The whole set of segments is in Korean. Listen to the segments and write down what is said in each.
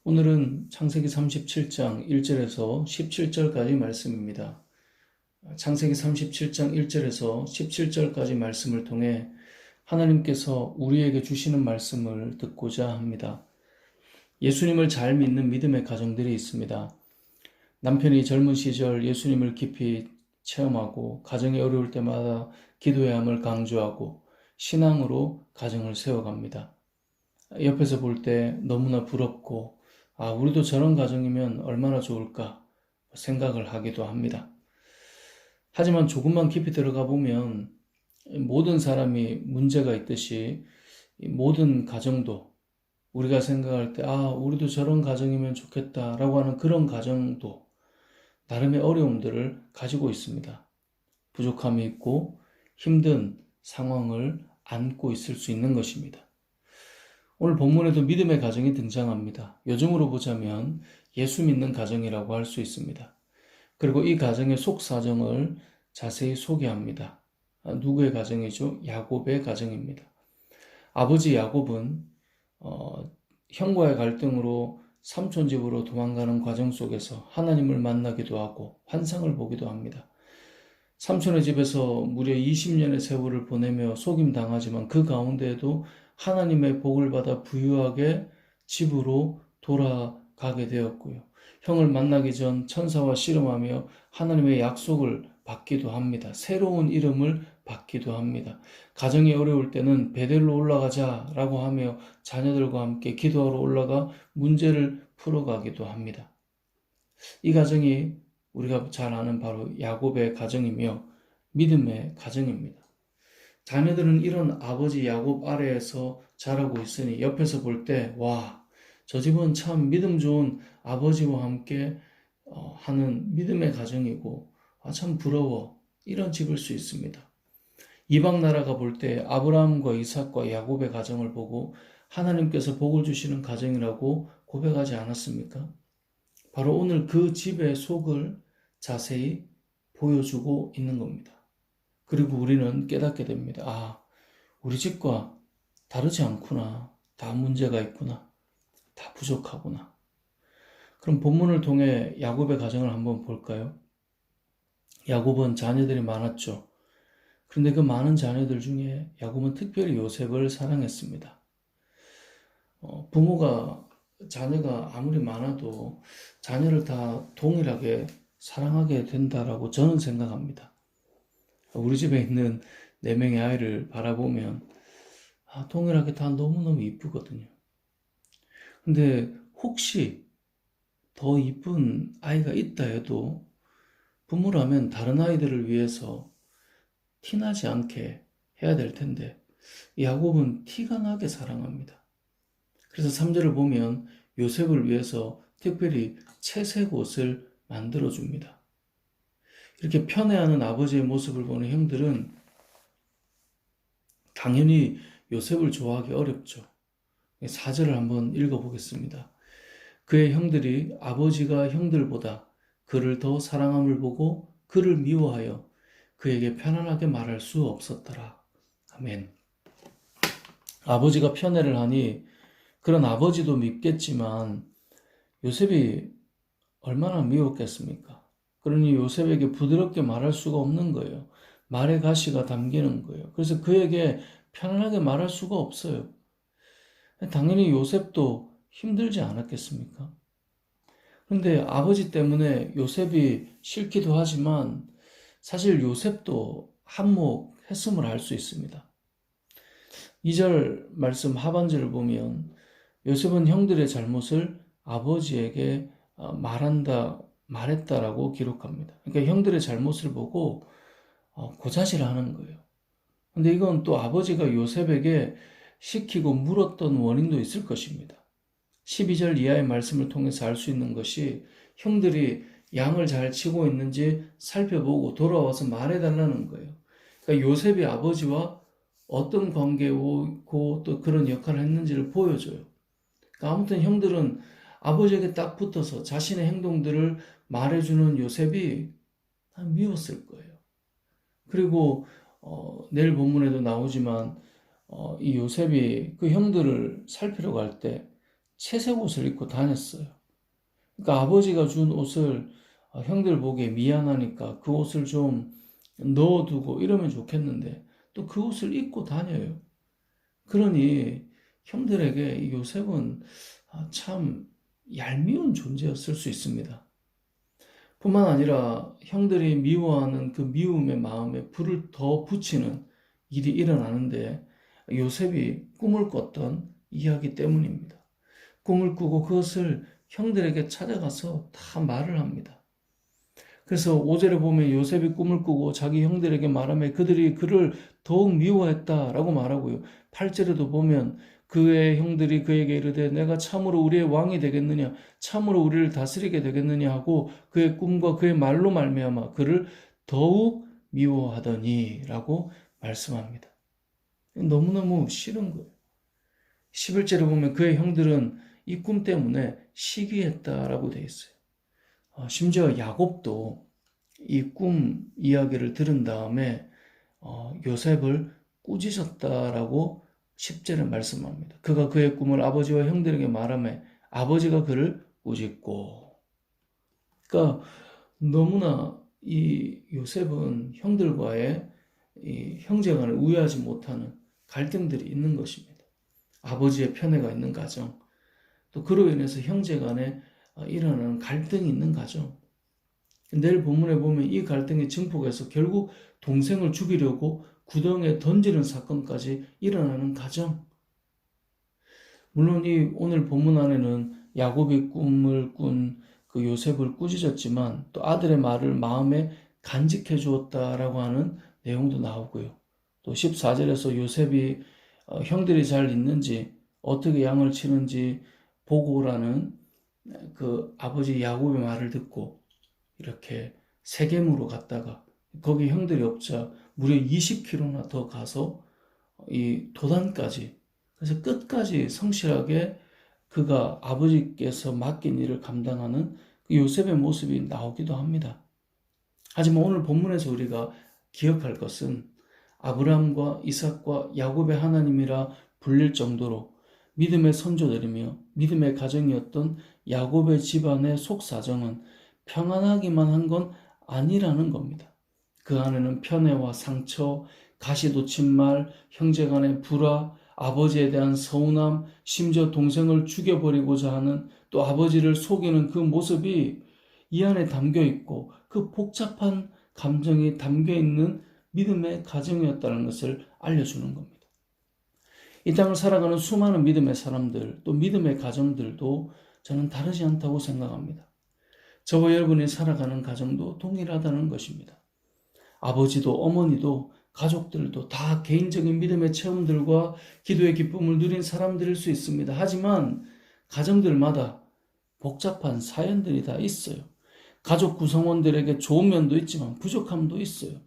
오늘은 창세기 37장 1절에서 17절까지 말씀입니다. 창세기 37장 1절에서 17절까지 말씀을 통해 하나님께서 우리에게 주시는 말씀을 듣고자 합니다. 예수님을 잘 믿는 믿음의 가정들이 있습니다. 남편이 젊은 시절 예수님을 깊이 체험하고 가정이 어려울 때마다 기도해야 함을 강조하고 신앙으로 가정을 세워갑니다. 옆에서 볼 때 너무나 부럽고 우리도 저런 가정이면 얼마나 좋을까 생각을 하기도 합니다. 하지만 조금만 깊이 들어가 보면 모든 사람이 문제가 있듯이 모든 가정도 우리가 생각할 때 우리도 저런 가정이면 좋겠다라고 하는 그런 가정도 나름의 어려움들을 가지고 있습니다. 부족함이 있고 힘든 상황을 안고 있을 수 있는 것입니다. 오늘 본문에도 믿음의 가정이 등장합니다. 요즘으로 보자면 예수 믿는 가정이라고 할 수 있습니다. 그리고 이 가정의 속사정을 자세히 소개합니다. 누구의 가정이죠? 야곱의 가정입니다. 아버지 야곱은 형과의 갈등으로 삼촌 집으로 도망가는 과정 속에서 하나님을 만나기도 하고 환상을 보기도 합니다. 삼촌의 집에서 무려 20년의 세월을 보내며 속임당하지만 그 가운데에도 하나님의 복을 받아 부유하게 집으로 돌아가게 되었고요. 형을 만나기 전 천사와 씨름하며 하나님의 약속을 받기도 합니다. 새로운 이름을 받기도 합니다. 가정이 어려울 때는 베델로 올라가자라고 하며 자녀들과 함께 기도하러 올라가 문제를 풀어가기도 합니다. 이 가정이 우리가 잘 아는 바로 야곱의 가정이며 믿음의 가정입니다. 자녀들은 이런 아버지 야곱 아래에서 자라고 있으니 옆에서 볼 때 저 집은 참 믿음 좋은 아버지와 함께 하는 믿음의 가정이고 참 부러워 이런 집일 수 있습니다. 이방 나라가 볼 때 아브라함과 이삭과 야곱의 가정을 보고 하나님께서 복을 주시는 가정이라고 고백하지 않았습니까? 바로 오늘 그 집의 속을 자세히 보여주고 있는 겁니다. 그리고 우리는 깨닫게 됩니다. 우리 집과 다르지 않구나. 다 문제가 있구나. 다 부족하구나. 그럼 본문을 통해 야곱의 가정을 한번 볼까요? 야곱은 자녀들이 많았죠. 그런데 그 많은 자녀들 중에 야곱은 특별히 요셉을 사랑했습니다. 자녀가 아무리 많아도 자녀를 다 동일하게 사랑하게 된다라고 저는 생각합니다. 우리 집에 있는 4명의 아이를 바라보면 동일하게 다 너무너무 이쁘거든요. 근데 혹시 더 이쁜 아이가 있다 해도 부모라면 다른 아이들을 위해서 티나지 않게 해야 될 텐데 야곱은 티가 나게 사랑합니다. 그래서 3절을 보면 요셉을 위해서 특별히 채색 옷을 만들어줍니다. 이렇게 편애하는 아버지의 모습을 보는 형들은 당연히 요셉을 좋아하기 어렵죠. 4절을 한번 읽어보겠습니다. 그의 형들이 아버지가 형들보다 그를 더 사랑함을 보고 그를 미워하여 그에게 편안하게 말할 수 없었더라. 아멘. 아버지가 편애를 하니 그런 아버지도 밉겠지만 요셉이 얼마나 미웠겠습니까? 그러니 요셉에게 부드럽게 말할 수가 없는 거예요. 말의 가시가 담기는 거예요. 그래서 그에게 편안하게 말할 수가 없어요. 당연히 요셉도 힘들지 않았겠습니까? 그런데 아버지 때문에 요셉이 싫기도 하지만 사실 요셉도 한몫했음을 알 수 있습니다. 2절 말씀 하반절을 보면 요셉은 형들의 잘못을 아버지에게 말했다라고 기록합니다. 그러니까 형들의 잘못을 보고 고자질하는 거예요. 근데 이건 또 아버지가 요셉에게 시키고 물었던 원인도 있을 것입니다. 12절 이하의 말씀을 통해서 알 수 있는 것이 형들이 양을 잘 치고 있는지 살펴보고 돌아와서 말해달라는 거예요. 그러니까 요셉이 아버지와 어떤 관계고 또 그런 역할을 했는지를 보여줘요. 그러니까 아무튼 형들은 아버지에게 딱 붙어서 자신의 행동들을 말해주는 요셉이 미웠을 거예요. 그리고 내일 본문에도 나오지만 이 요셉이 그 형들을 살피러 갈 때 채색 옷을 입고 다녔어요. 그러니까 아버지가 준 옷을 형들 보기에 미안하니까 그 옷을 좀 넣어두고 이러면 좋겠는데 또 그 옷을 입고 다녀요. 그러니 형들에게 이 요셉은 참 얄미운 존재였을 수 있습니다. 뿐만 아니라 형들이 미워하는 그 미움의 마음에 불을 더 붙이는 일이 일어나는데 요셉이 꿈을 꿨던 이야기 때문입니다. 꿈을 꾸고 그것을 형들에게 찾아가서 다 말을 합니다. 그래서 5절에 보면 요셉이 꿈을 꾸고 자기 형들에게 말하며 그들이 그를 더욱 미워했다라고 말하고요. 8절에도 보면 그의 형들이 그에게 이르되 내가 참으로 우리의 왕이 되겠느냐 참으로 우리를 다스리게 되겠느냐 하고 그의 꿈과 그의 말로 말미암아 그를 더욱 미워하더니라고 말씀합니다. 너무너무 싫은 거예요. 11절에 보면 그의 형들은 이 꿈 때문에 시기했다라고 되어 있어요. 심지어 야곱도 이 꿈 이야기를 들은 다음에 요셉을 꾸짖었다라고 10절에 말씀합니다. 그가 그의 꿈을 아버지와 형들에게 말하며 아버지가 그를 꾸짖고. 그러니까 너무나 이 요셉은 형들과의 이 형제간을 우애하지 못하는 갈등들이 있는 것입니다. 아버지의 편애가 있는 가정, 또 그로 인해서 형제간에 일어나는 갈등이 있는 가정. 내일 본문에 보면 이 갈등이 증폭해서 결국 동생을 죽이려고 구덩이에 던지는 사건까지 일어나는 가정. 물론 이 오늘 본문 안에는 야곱이 꿈을 꾼 그 요셉을 꾸짖었지만 또 아들의 말을 마음에 간직해 주었다라고 하는 내용도 나오고요. 또 14절에서 요셉이 형들이 잘 있는지 어떻게 양을 치는지 보고 오라는 그 아버지 야곱의 말을 듣고 이렇게 세겜으로 갔다가 거기 형들이 없자 무려 20km나 더 가서 이 도단까지, 그래서 끝까지 성실하게 그가 아버지께서 맡긴 일을 감당하는 그 요셉의 모습이 나오기도 합니다. 하지만 오늘 본문에서 우리가 기억할 것은 아브라함과 이삭과 야곱의 하나님이라 불릴 정도로 믿음의 선조들이며 믿음의 가정이었던 야곱의 집안의 속사정은 평안하기만 한 건 아니라는 겁니다. 그 안에는 편애와 상처, 가시돋친 말, 형제간의 불화, 아버지에 대한 서운함, 심지어 동생을 죽여버리고자 하는 또 아버지를 속이는 그 모습이 이 안에 담겨 있고 그 복잡한 감정이 담겨 있는 믿음의 가정이었다는 것을 알려주는 겁니다. 이 땅을 살아가는 수많은 믿음의 사람들, 또 믿음의 가정들도 저는 다르지 않다고 생각합니다. 저와 여러분이 살아가는 가정도 동일하다는 것입니다. 아버지도 어머니도 가족들도 다 개인적인 믿음의 체험들과 기도의 기쁨을 누린 사람들일 수 있습니다. 하지만 가정들마다 복잡한 사연들이 다 있어요. 가족 구성원들에게 좋은 면도 있지만 부족함도 있어요.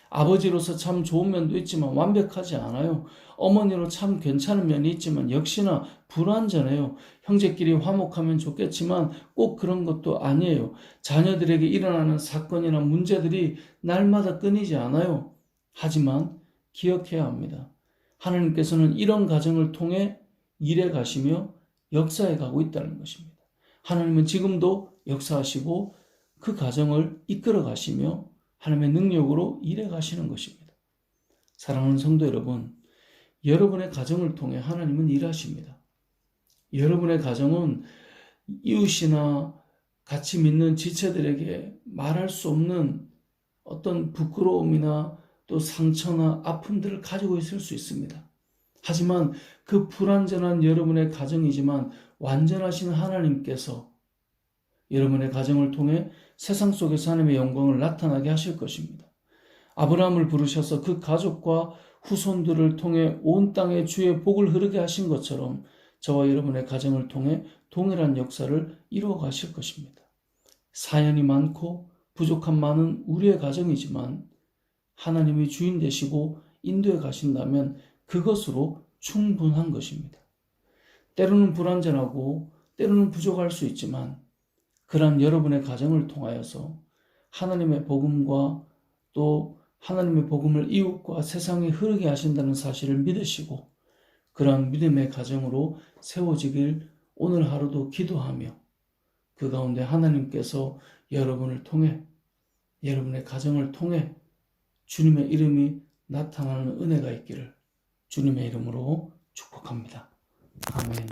아버지로서 참 좋은 면도 있지만 완벽하지 않아요. 어머니로 참 괜찮은 면이 있지만 역시나 불완전해요. 형제끼리 화목하면 좋겠지만 꼭 그런 것도 아니에요. 자녀들에게 일어나는 사건이나 문제들이 날마다 끊이지 않아요. 하지만 기억해야 합니다. 하나님께서는 이런 가정을 통해 일해 가시며 역사해 가고 있다는 것입니다. 하나님은 지금도 역사하시고 그 가정을 이끌어 가시며 하나님의 능력으로 일해 가시는 것입니다. 사랑하는 성도 여러분, 여러분의 가정을 통해 하나님은 일하십니다. 여러분의 가정은 이웃이나 같이 믿는 지체들에게 말할 수 없는 어떤 부끄러움이나 또 상처나 아픔들을 가지고 있을 수 있습니다. 하지만 그 불완전한 여러분의 가정이지만 완전하신 하나님께서 여러분의 가정을 통해 세상 속에서 하나님의 영광을 나타나게 하실 것입니다. 아브라함을 부르셔서 그 가족과 후손들을 통해 온 땅에 주의 복을 흐르게 하신 것처럼 저와 여러분의 가정을 통해 동일한 역사를 이루어 가실 것입니다. 사연이 많고 부족한 많은 우리의 가정이지만 하나님이 주인 되시고 인도해 가신다면 그것으로 충분한 것입니다. 때로는 불완전하고 때로는 부족할 수 있지만 그러한 여러분의 가정을 통하여서 하나님의 복음과 또 하나님의 복음을 이웃과 세상에 흐르게 하신다는 사실을 믿으시고 그러한 믿음의 가정으로 세워지길 오늘 하루도 기도하며 그 가운데 하나님께서 여러분을 통해 여러분의 가정을 통해 주님의 이름이 나타나는 은혜가 있기를 주님의 이름으로 축복합니다. 아멘.